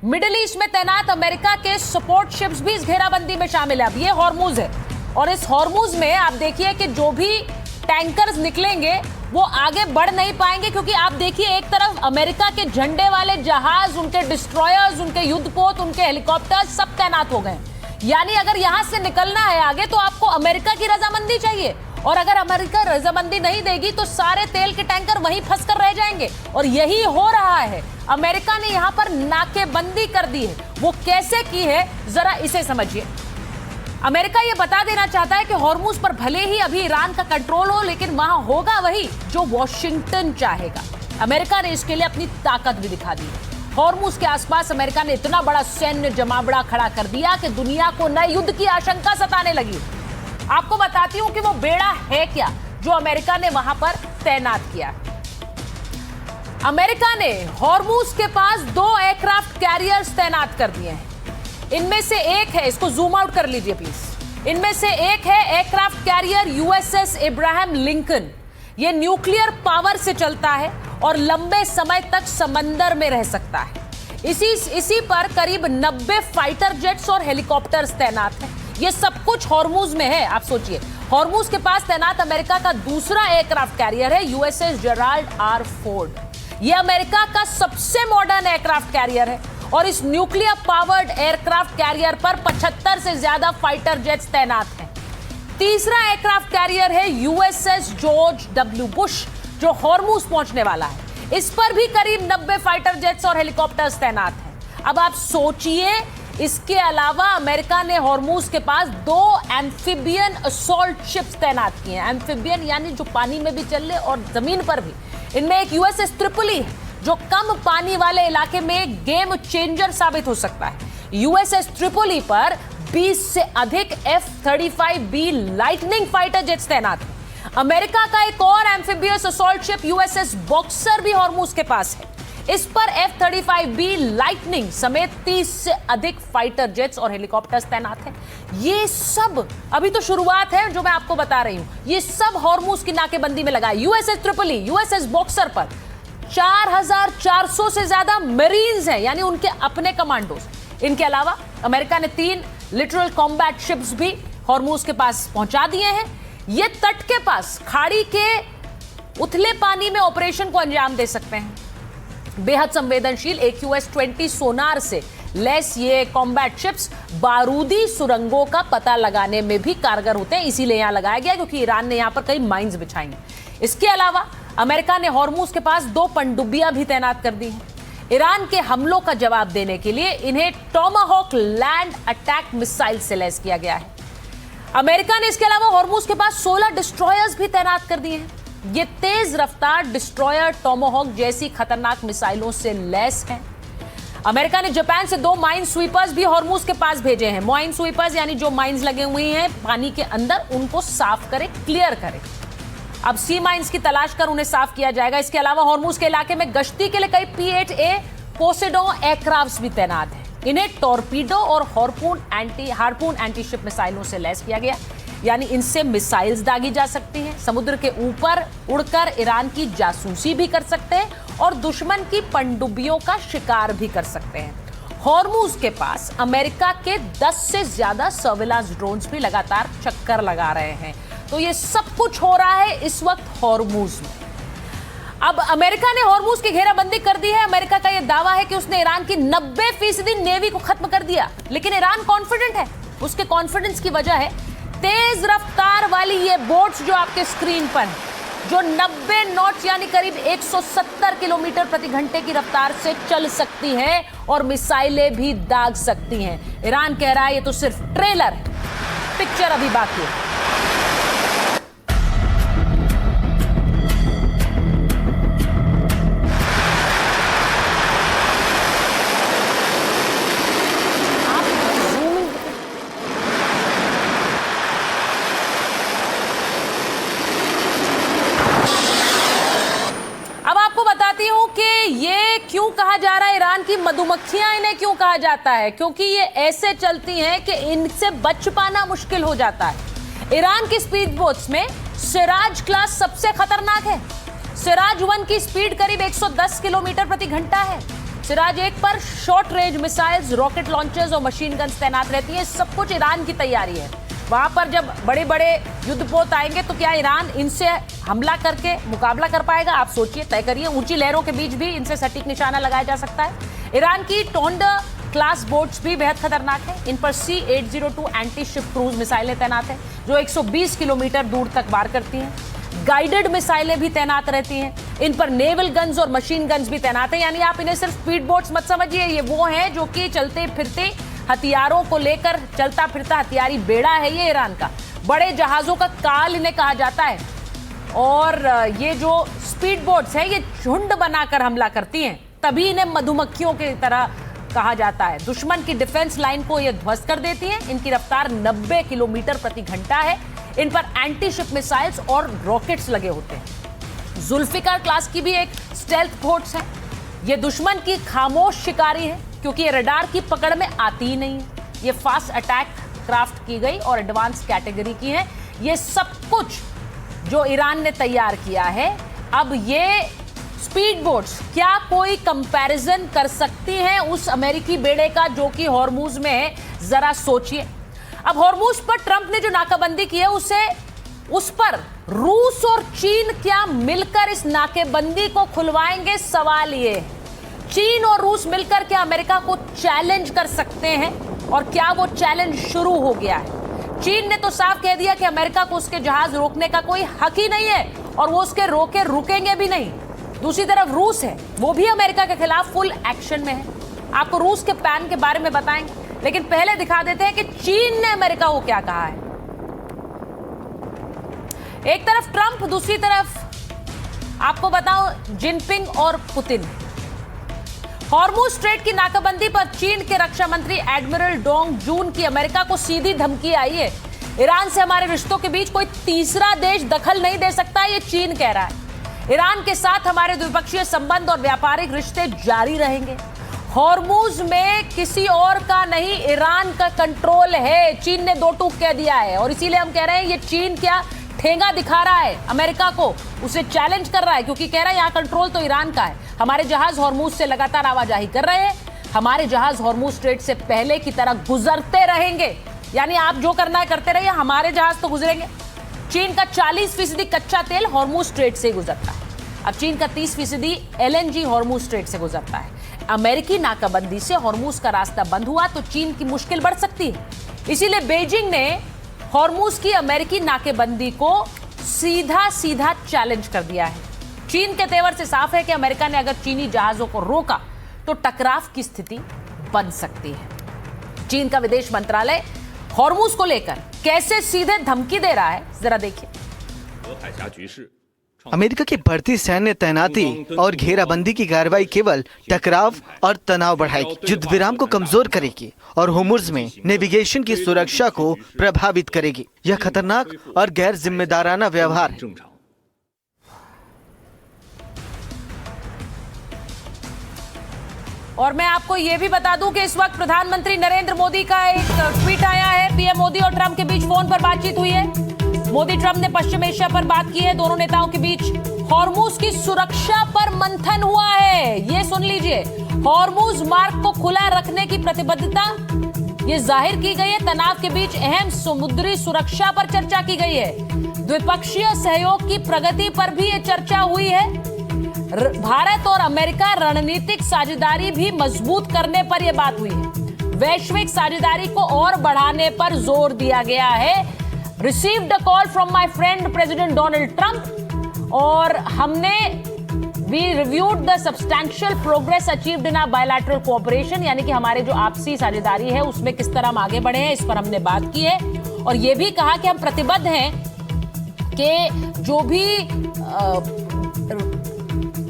Middle east में तैनात America के सपोर्ट शिप्स भी इस घेराबंदी में शामिल है। अब ये हॉर्मुज है और इस हॉर्मुज में आप देखिए कि जो भी टैंकर्स निकलेंगे वो आगे बढ़ नहीं पाएंगे, क्योंकि आप देखिए एक तरफ अमेरिका के झंडे वाले जहाज, उनके डिस्ट्रॉयर्स, उनके युद्धपोत, उनके हेलीकॉप्टर्स सब तैनात हो गए। यानी अगर यहां से निकलना है आगे तो आपको अमेरिका की रजामंदी चाहिए, और अगर अमेरिका रजामंदी नहीं देगी तो सारे तेल के टैंकर वहीं फंसकर रह जाएंगे। और यही हो रहा है। अमेरिका ने यहां पर नाकेबंदी कर दी है। वो कैसे की है जरा इसे समझिए। अमेरिका ये बता देना चाहता है कि हॉर्मुज पर भले ही अभी ईरान का कंट्रोल हो, लेकिन वहां होगा वही जो वॉशिंगटन चाहेगा। अमेरिका ने इसके लिए अपनी ताकत भी दिखा दी है। हॉर्मुज के आसपास अमेरिका ने इतना बड़ा सैन्य जमावड़ा खड़ा कर दिया कि दुनिया को नए युद्ध की आशंका सताने लगी। आपको बताती हूं कि वो बेड़ा है क्या जो अमेरिका ने वहां पर तैनात किया। अमेरिका ने हॉर्मुज के पास 2 एयरक्राफ्ट कैरियर्स तैनात कर दिए हैं। इनमें से एक है, इसको जूम आउट कर लीजिए प्लीज, इनमें से एक है aircraft carrier USS Ibrahim Lincoln. यह न्यूक्लियर पावर से चलता है और लंबे समय तक समंदर में रह सकता है। इसी पर करीब 90 फाइटर जेट्स और हेलीकॉप्टर्स तैनात हैं। यह सब कुछ हॉर्मुज में है। आप सोचिए, हॉर्मुज के पास तैनात अमेरिका का दूसरा एयरक्राफ्ट कैरियर है यूएसएस जेराल्ड आर फोर्ड। यह अमेरिका का सबसे मॉडर्न एयरक्राफ्ट कैरियर है और इस न्यूक्लियर पावर्ड एयरक्राफ्ट कैरियर पर 75 से ज्यादा फाइटर जेट्स तैनात हैं। तीसरा एयरक्राफ्ट कैरियर है यूएसएस जॉर्ज डब्ल्यू बुश, जो हॉर्मुज पहुंचने वाला है। इस पर भी करीब 90 फाइटर जेट्स और हेलीकॉप्टर्स तैनात हैं। अब आप सोचिए, इसके अलावा अमेरिका ने हॉर्मुज के पास 2 एम्फिबियन असॉल्ट शिप्स तैनात किए हैं। एम्फिबियन यानी जो पानी में भी चल ले और जमीन पर भी। इनमें एक यूएसएस ट्रिपली है जो कम पानी वाले इलाके में गेम चेंजर साबित हो सकता है। यूएसएस ट्रिपोली पर 20 से अधिक F-35B लाइटनिंग फाइटर जेट्स तैनात हैं। अमेरिका का एक और एम्फिबियस असॉल्ट शिप यूएसएस बॉक्सर भी हॉर्मुज के पास है। इस पर F-35B लाइटनिंग समेत 30 से अधिक फाइटर जेट्स और हेलीकॉप्टर्स तैनात हैं। ये सब अभी तो शुरुआत है जो मैं आपको बता रही हूं। ये सब हॉर्मुज की नाकेबंदी में लगा है। यूएसएस ट्रिपोली, यूएसएस बॉक्सर पर 4400 से ज्यादा मरीन्स हैं, यानी उनके अपने कमांडोज। इनके अलावा अमेरिका ने 3 लिटरल कॉम्बैट शिप्स भी हॉर्मुज के पास पहुंचा दिए हैं। ये तट के पास खाड़ी के उथले पानी में ऑपरेशन को अंजाम दे सकते हैं। बेहद संवेदनशील AQS-20 सोनार से लेस ये कॉम्बैट शिप्स बारूदी सुरंगों का पता लगाने में भी कारगर होते हैं। इसीलिए यहां लगाया गया क्योंकि ईरान ने यहां पर कई माइंस बिछाई हैं। इसके अलावा अमेरिका ने हॉर्मुज के पास 2 पनडुब्बियां भी तैनात कर दी हैं। ईरान के हमलों का जवाब देने के लिए इन्हें टॉमाहॉक लैंड अटैक मिसाइल से लैस किया गया है। अमेरिका ने इसके अलावा हॉर्मुज के पास 16 डिस्ट्रॉयर्स भी तैनात कर दिए हैं। ये तेज रफ्तार डिस्ट्रॉयर टॉमाहॉक जैसी खतरनाक मिसाइलों से लैस हैं। अमेरिका ने जापान से 2 माइन स्वीपर्स भी हॉर्मुज के पास भेजे हैं। माइन स्वीपर्स यानी जो माइंस लगे हुए हैं पानी के अंदर, उनको साफ करे, क्लियर करे। अब सी माइंस की तलाश कर उन्हें साफ किया जाएगा। इसके अलावा हॉर्मुज के इलाके में गश्ती के लिए कई P-8A पोसेडोन एयरक्राफ्ट भी तैनात हैं। इन्हें टॉर्पीडो और हार्पून एंटी शिप मिसाइलों से लैस किया गया, यानी इनसे मिसाइल्स दागी जा सकती हैं। समुद्र के ऊपर उड़कर ईरान की जासूसी भी कर सकते हैं और दुश्मन की पनडुब्बियों का शिकार भी कर सकते हैं। हॉर्मुज के पास अमेरिका के 10 से ज्यादा सर्विलांस ड्रोन्स भी लगातार चक्कर लगा रहे हैं। तो ये सब कुछ हो रहा है इस वक्त हॉर्मुज में। अब अमेरिका ने हॉर्मुज की घेराबंदी कर दी है। अमेरिका का यह दावा है कि उसने ईरान की 90% नेवी को खत्म कर दिया, लेकिन ईरान कॉन्फिडेंट है। उसके कॉन्फिडेंस की वजह है तेज रफ्तार वाली ये बोट्स जो आपके स्क्रीन पर है, जो 90 नॉट्स यानी करीब 170 किलोमीटर प्रति घंटे की रफ्तार से चल सकती हैं और मिसाइलें भी दाग सकती हैं। ईरान कह रहा है ये तो सिर्फ ट्रेलर है, पिक्चर अभी बाकी है। ये क्यों कहा जा रहा है ईरान की मधुमक्खियां इन्हें क्यों कहा जाता है? क्योंकि ये ऐसे चलती हैं कि इनसे बच पाना मुश्किल हो जाता है। ईरान की स्पीड बोट्स में सिराज क्लास सबसे खतरनाक है। सिराज 1 की स्पीड करीब 110 किलोमीटर प्रति घंटा है। सिराज 1 पर short range missiles, rocket launchers और मशीन गन्स तैनात रहती हैं। सब कुछ ईरान की तैयारी है। वहां पर जब बड़े बड़े युद्धपोत आएंगे तो क्या ईरान इनसे हमला करके मुकाबला कर पाएगा? आप सोचिए, तय करिए। ऊंची लहरों के बीच भी इनसे सटीक निशाना लगाया जा सकता है। ईरान की टोंडर क्लास बोट्स भी बेहद खतरनाक है। इन पर C-802 एंटी शिप क्रूज मिसाइलें तैनात हैं जो 120 किलोमीटर दूर तक वार करती हैं। गाइडेड मिसाइलें भी तैनात रहती हैं। इन पर नेवल गन्स और मशीन गन्स भी तैनात हैं। यानी आप इन्हें सिर्फ स्पीड बोट्स मत समझिए, ये वो हैं जो कि चलते फिरते हथियारों को लेकर चलता फिरता हथियारी बेड़ा है ये ईरान का। बड़े जहाजों का काल इन्हें कहा जाता है। और ये जो स्पीड बोट्स हैं ये झुंड बनाकर हमला करती हैं, तभी इन्हें मधुमक्खियों की तरह कहा जाता है। दुश्मन की डिफेंस लाइन को ये ध्वस्त कर देती हैं। इनकी रफ्तार 90 किलोमीटर प्रति घंटा है। इन पर एंटी शिप मिसाइल्स और रॉकेट्स लगे होते हैं। जुल्फिकार क्लास की भी एक स्टेल्थ बोट्स है। ये दुश्मन की खामोश शिकारी है क्योंकि ये रडार की पकड़ में आती ही नहीं है। ये फास्ट अटैक क्राफ्ट की गई और एडवांस कैटेगरी की है। ये सब कुछ जो ईरान ने तैयार किया है। अब ये स्पीड बोट्स क्या कोई कंपैरिजन कर सकती हैं उस अमेरिकी बेड़े का जो कि हॉर्मूज में है? जरा सोचिए। अब हॉर्मूज पर ट्रंप ने जो नाकाबंदी की है उस पर रूस और चीन क्या मिलकर इस नाकेबंदी को खुलवाएंगे? सवाल ये है, चीन और रूस मिलकर क्या अमेरिका को चैलेंज कर सकते हैं? और क्या वो चैलेंज शुरू हो गया है? चीन ने तो साफ कह दिया कि अमेरिका को उसके जहाज रोकने का कोई हक ही नहीं है और वो उसके रोके रुकेंगे भी नहीं। दूसरी तरफ रूस है, वो भी अमेरिका के खिलाफ फुल एक्शन में है। आपको रूस के प्लान के बारे में बताएंगे, लेकिन पहले दिखा देते हैं कि चीन ने अमेरिका को क्या कहा है। एक तरफ ट्रंप, दूसरी तरफ आपको बताऊं जिनपिंग और पुतिन। हॉर्मूज स्ट्रेट की नाकाबंदी पर चीन के रक्षा मंत्री एडमिरल डोंग जून की अमेरिका को सीधी धमकी आई है। ईरान से हमारे रिश्तों के बीच कोई तीसरा देश दखल नहीं दे सकता, ये चीन कह रहा है। ईरान के साथ हमारे द्विपक्षीय संबंध और व्यापारिक रिश्ते जारी रहेंगे। हॉर्मूज में किसी और का नहीं, ईरान का कंट्रोल है। चीन ने दो टूक कह दिया है और इसीलिए हम कह रहे हैं ये चीन क्या ठेंगा दिखा रहा है अमेरिका को, उसे चैलेंज कर रहा है क्योंकि कह रहा है यहाँ कंट्रोल तो ईरान का है। हमारे जहाज हॉर्मूज से लगातार आवाजाही कर रहे हैं, हमारे जहाज हॉर्मूज स्ट्रेट से पहले की तरह गुजरते रहेंगे। यानी आप जो करना है करते रहिए, हमारे जहाज तो गुजरेंगे। चीन का 40% कच्चा तेल हॉर्मूज स्ट्रेट से गुजरता है। अब चीन का 30% LNG हॉर्मूज स्ट्रेट से गुजरता है। अमेरिकी नाकाबंदी से हॉर्मूज का रास्ता बंद हुआ तो चीन की मुश्किल बढ़ सकती है। इसीलिए बीजिंग ने हॉर्मूज की अमेरिकी नाकेबंदी को सीधा सीधा चैलेंज कर दिया है। चीन के तेवर से साफ है कि अमेरिका ने अगर चीनी जहाजों को रोका तो टकराव की स्थिति बन सकती है। चीन का विदेश मंत्रालय हॉर्मूज को लेकर कैसे सीधे धमकी दे रहा है, जरा देखिए। अमेरिका की बढ़ती सैन्य तैनाती और घेराबंदी की कार्रवाई केवल टकराव और तनाव बढ़ाएगी, युद्ध विराम को कमजोर करेगी और होर्मुज में नेविगेशन की सुरक्षा को प्रभावित करेगी। यह खतरनाक और गैर जिम्मेदाराना व्यवहार है। और मैं आपको यह भी बता दूं कि इस वक्त प्रधानमंत्री नरेंद्र मोदी का एक ट्वीट आया है। पीएम मोदी और ट्रंप के बीच फोन पर बातचीत हुई है। मोदी ट्रंप ने पश्चिम एशिया पर बात की है। दोनों नेताओं के बीच हॉर्मूज की सुरक्षा पर मंथन हुआ है। ये सुन लीजिए, हॉर्मूज मार्ग को खुला रखने की प्रतिबद्धता ये जाहिर की गई है। तनाव के बीच अहम समुद्री सुरक्षा पर चर्चा की गई है। द्विपक्षीय सहयोग की प्रगति पर भी ये चर्चा हुई है। भारत और अमेरिका रणनीतिक साझेदारी भी मजबूत करने पर यह बात हुई है। वैश्विक साझेदारी को और बढ़ाने पर जोर दिया गया है। Received a call from my friend President Donald Trump और हमने we reviewed the substantial progress achieved in our bilateral cooperation, यानी कि हमारे जो आपसी साझेदारी है उसमें किस तरह हम आगे बढ़े हैं, इस पर हमने बात की है। और ये भी कहा कि हम प्रतिबद्ध हैं कि जो भी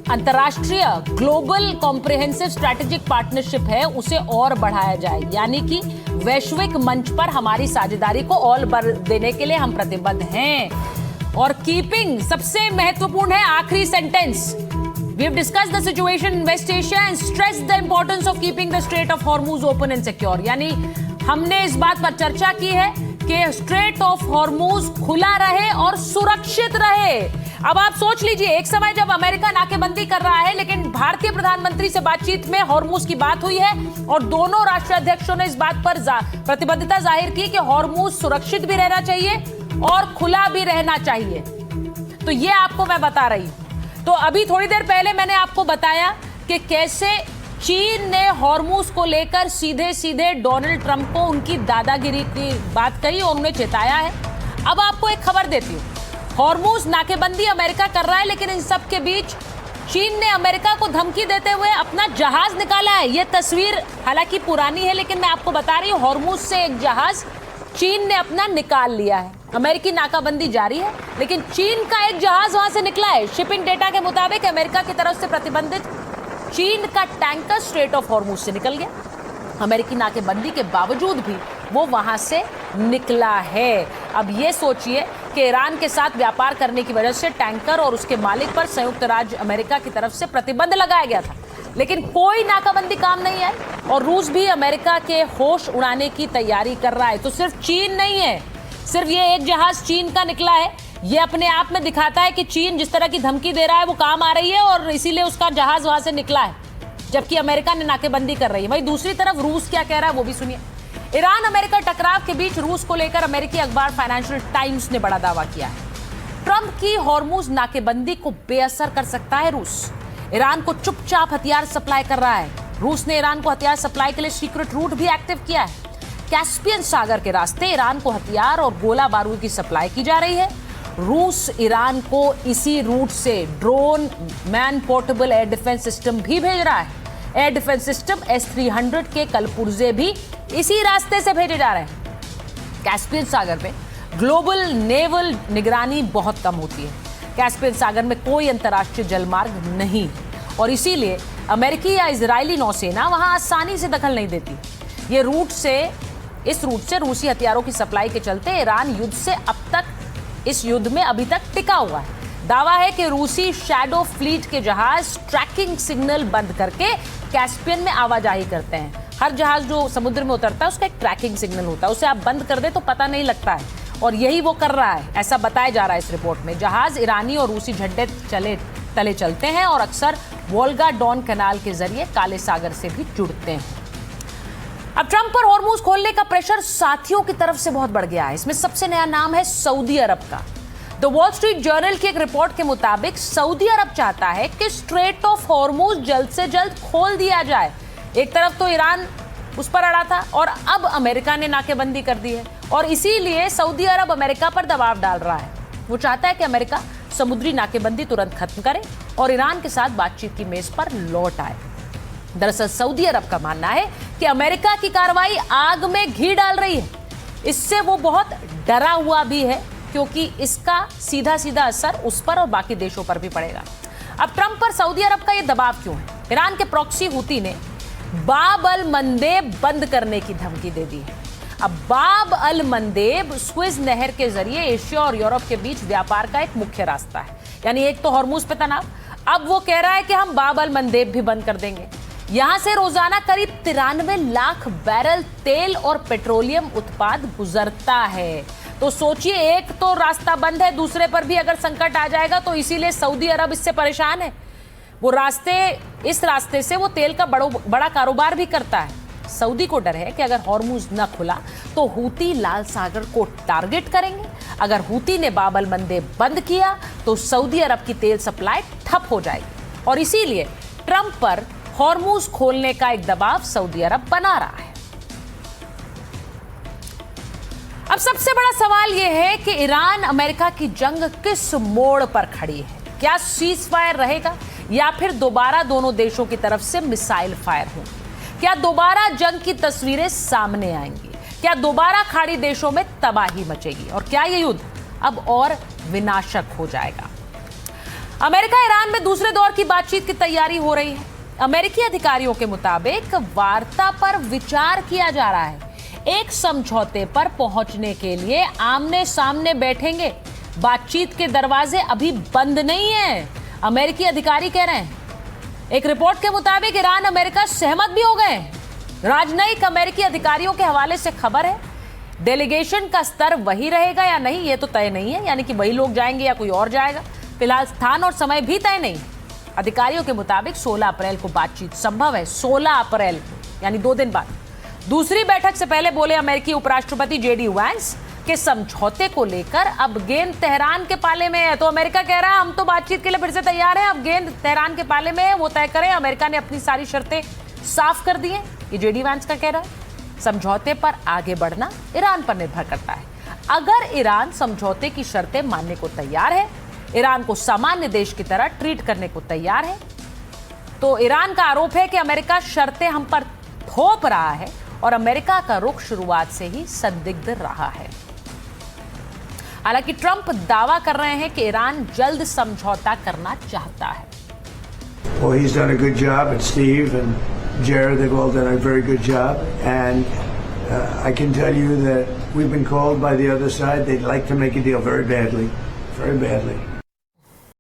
अंतर्राष्ट्रीय ग्लोबल कॉम्प्रिहेंसिव स्ट्रैटेजिक पार्टनरशिप है उसे और बढ़ाया जाए, यानी कि वैश्विक मंच पर हमारी साझेदारी को और बढ़ देने के लिए हम प्रतिबद्ध हैं। और कीपिंग सबसे महत्वपूर्ण है आखिरी sentence. We have discussed the situation in West Asia and stressed the importance of keeping the Strait of Hormuz open and secure. यानी हमने इस बात पर चर्चा की है कि स्ट्रेट ऑफ हॉर्मूज खुला रहे और सुरक्षित रहे। अब आप सोच लीजिए, एक समय जब अमेरिका नाकेबंदी कर रहा है, लेकिन भारतीय प्रधानमंत्री से बातचीत में हॉर्मूज की बात हुई है और दोनों राष्ट्राध्यक्षों ने इस बात पर प्रतिबद्धता जाहिर की कि हॉर्मूज सुरक्षित भी रहना चाहिए और खुला भी रहना चाहिए। तो ये आपको मैं बता रही हूं। तो अभी थोड़ी देर पहले मैंने आपको बताया कि कैसे चीन ने हॉर्मूज को लेकर सीधे सीधे डोनाल्ड ट्रंप को उनकी दादागिरी की बात कही और उन्हें चेताया है। अब आपको एक खबर देती हूं। हॉर्मूज नाकेबंदी अमेरिका कर रहा है, लेकिन इन सब के बीच चीन ने अमेरिका को धमकी देते हुए अपना जहाज निकाला है। यह तस्वीर हालांकि पुरानी है, लेकिन मैं आपको बता रही हूं, हॉर्मूज से एक जहाज चीन ने अपना निकाल लिया है। अमेरिकी नाकाबंदी जारी है, लेकिन चीन का एक जहाज वहां से निकला है। शिपिंग डेटा के मुताबिक अमेरिका की तरफ से प्रतिबंधित चीन का टैंकर स्ट्रेट ऑफ हॉर्मूज से निकल गया। अमेरिकी नाकेबंदी के बावजूद भी वो वहां से निकला है। अब ये सोचिए कि ईरान के साथ व्यापार करने की वजह से टैंकर और उसके मालिक पर संयुक्त राज्य अमेरिका की तरफ से प्रतिबंध लगाया गया था, लेकिन कोई नाकाबंदी काम नहीं आई और रूस भी अमेरिका के होश उड़ाने की तैयारी कर रहा है। तो सिर्फ चीन नहीं है, सिर्फ ये एक जहाज चीन का निकला है, ये अपने आप में दिखाता है कि चीन जिस तरह की धमकी दे रहा है वो काम आ रही है और इसीलिए उसका जहाज वहां से निकला है, जबकि अमेरिका ने नाकेबंदी कर रही है। वहीं दूसरी तरफ रूस क्या कह रहा है वो भी सुनिए। ईरान अमेरिका टकराव के बीच रूस को लेकर अमेरिकी अखबार फाइनेंशियल टाइम्स ने बड़ा दावा किया है। ट्रंप की हॉर्मूज नाकेबंदी को बेअसर कर सकता है रूस। ईरान को चुपचाप हथियार सप्लाई कर रहा है। रूस ने ईरान को हथियार सप्लाई के लिए सीक्रेट रूट भी एक्टिव किया है। कैस्पियन सागर के रास्ते ईरान को हथियार और गोला बारूद की सप्लाई की जा रही है। रूस ईरान को इसी रूट से drone, man portable air defence system भी भेज रहा है। एयर डिफेंस सिस्टम S-300 के कलपुर्जे भी इसी रास्ते से भेजे जा रहे हैं। कैस्पियन सागर में ग्लोबल नेवल निगरानी बहुत कम होती है। कैस्पियन सागर में कोई अंतर्राष्ट्रीय जलमार्ग नहीं और इसीलिए अमेरिकी या इजरायली नौसेना वहां आसानी से दखल नहीं देती। इस रूट से रूसी हथियारों की सप्लाई के चलते ईरान युद्ध से इस युद्ध में अभी तक टिका हुआ है। दावा है कि रूसी शैडो फ्लीट के जहाज ट्रैकिंग सिग्नल बंद करके कैस्पियन में आवाजाही करते हैं। हर जहाज जो समुद्र में उतरता है उसका एक ट्रैकिंग सिग्नल होता है, उसे आप बंद कर दे तो पता नहीं लगता है और यही वो कर रहा है, ऐसा बताया जा रहा है इस रिपोर्ट में। जहाज ईरानी और रूसी झंडे तले चलते हैं और अक्सर वोल्गा डॉन कैनाल के जरिए काले सागर से भी जुड़ते हैं। अब ट्रंप पर हॉर्मूज खोलने का प्रेशर साथियों की तरफ से बहुत बढ़ गया है। इसमें सबसे नया नाम है सऊदी अरब का। द वॉल स्ट्रीट जर्नल की एक रिपोर्ट के मुताबिक सऊदी अरब चाहता है कि स्ट्रेट ऑफ हॉर्मूज जल्द से जल्द खोल दिया जाए। एक तरफ तो ईरान उस पर अड़ा था और अब अमेरिका ने नाकेबंदी कर दी है और इसीलिए सऊदी अरब अमेरिका पर दबाव डाल रहा है। वो चाहता है कि अमेरिका समुद्री नाकेबंदी तुरंत खत्म करे और ईरान के साथ बातचीत की मेज पर लौट आए। दरअसल सऊदी अरब का मानना है कि अमेरिका की कार्रवाई आग में घी डाल रही है। इससे वो बहुत डरा हुआ भी है क्योंकि इसका सीधा सीधा असर उस पर और बाकी देशों पर भी पड़ेगा। अब ट्रंप पर सऊदी अरब का ये दबाव क्यों है? ईरान के प्रॉक्सी हूती ने बाब अल मंदेब बंद करने की धमकी दे दी है। अब बाब अल मंदेब स्विज नहर के जरिए एशिया और यूरोप के बीच व्यापार का एक मुख्य रास्ता है। यानी एक तो हॉर्मूज पे तनाव, अब वो कह रहा है कि हम बाब अल मंदेब भी बंद कर देंगे। यहां से रोजाना करीब 93 लाख बैरल तेल और पेट्रोलियम उत्पाद गुजरता है। तो सोचिए, एक तो रास्ता बंद है, दूसरे पर भी अगर संकट आ जाएगा तो इसीलिए सऊदी अरब इससे परेशान है। इस रास्ते से वो तेल का बड़ा कारोबार भी करता है। सऊदी को डर है कि अगर हॉर्मूज न खुला तो हूती लाल सागर को टारगेट करेंगे। अगर हूती ने बाब अल मंदेब बंद किया तो सऊदी अरब की तेल सप्लाई ठप हो जाएगी और इसीलिए ट्रंप पर हॉर्मूज खोलने का एक दबाव सऊदी अरब बना रहा है। अब सबसे बड़ा सवाल यह है कि ईरान अमेरिका की जंग किस मोड़ पर खड़ी है। क्या सीज फायर रहेगा या फिर दोबारा दोनों देशों की तरफ से मिसाइल फायर होंगे? क्या दोबारा जंग की तस्वीरें सामने आएंगी? क्या दोबारा खाड़ी देशों में तबाही मचेगी और क्या यह युद्ध अब और विनाशक हो जाएगा? अमेरिका ईरान में दूसरे दौर की बातचीत की तैयारी हो रही है। अमेरिकी अधिकारियों के मुताबिक वार्ता पर विचार किया जा रहा है। एक समझौते पर पहुंचने के लिए आमने सामने बैठेंगे। बातचीत के दरवाजे अभी बंद नहीं है, अमेरिकी अधिकारी कह रहे हैं। एक रिपोर्ट के मुताबिक ईरान अमेरिका सहमत भी हो गए। राजनयिक अमेरिकी अधिकारियों के हवाले से खबर है। डेलीगेशन का स्तर वही रहेगा या नहीं ये तो तय नहीं है, यानी कि वही लोग जाएंगे या कोई और जाएगा। फिलहाल स्थान और समय भी तय नहीं। अधिकारियों के मुताबिक 16 अप्रैल को बातचीत संभव है। 16 अप्रैल यानी 2 दिन बाद। दूसरी बैठक से पहले बोले अमेरिकी उपराष्ट्रपति जेडी वैंस के समझौते को लेकर अब गेंद तेहरान के पाले में है। तो अमेरिका कह रहा है हम तो बातचीत के लिए फिर से तैयार हैं, अब गेंद तेहरान के पाले में है, वो तय करें। अमेरिका ने अपनी सारी शर्तें साफ कर दी हैं, ये जेडी वैंस का कहना है। समझौते पर आगे बढ़ना ईरान पर निर्भर करता है। अगर ईरान समझौते की शर्तें मानने को तैयार है, ईरान को सामान्य देश की तरह ट्रीट करने को तैयार है, तो ईरान का आरोप है कि अमेरिका शर्तें हम पर थोप रहा है और अमेरिका का रुख शुरुआत से ही संदिग्ध रहा है। हालांकि ट्रंप दावा कर रहे हैं कि ईरान जल्द समझौता करना चाहता है। Well, he's done a good job, and Steve and Jared, they've all done a very good job. And I can tell you that we've been called by the other side. They'd like to make a deal very badly, very badly.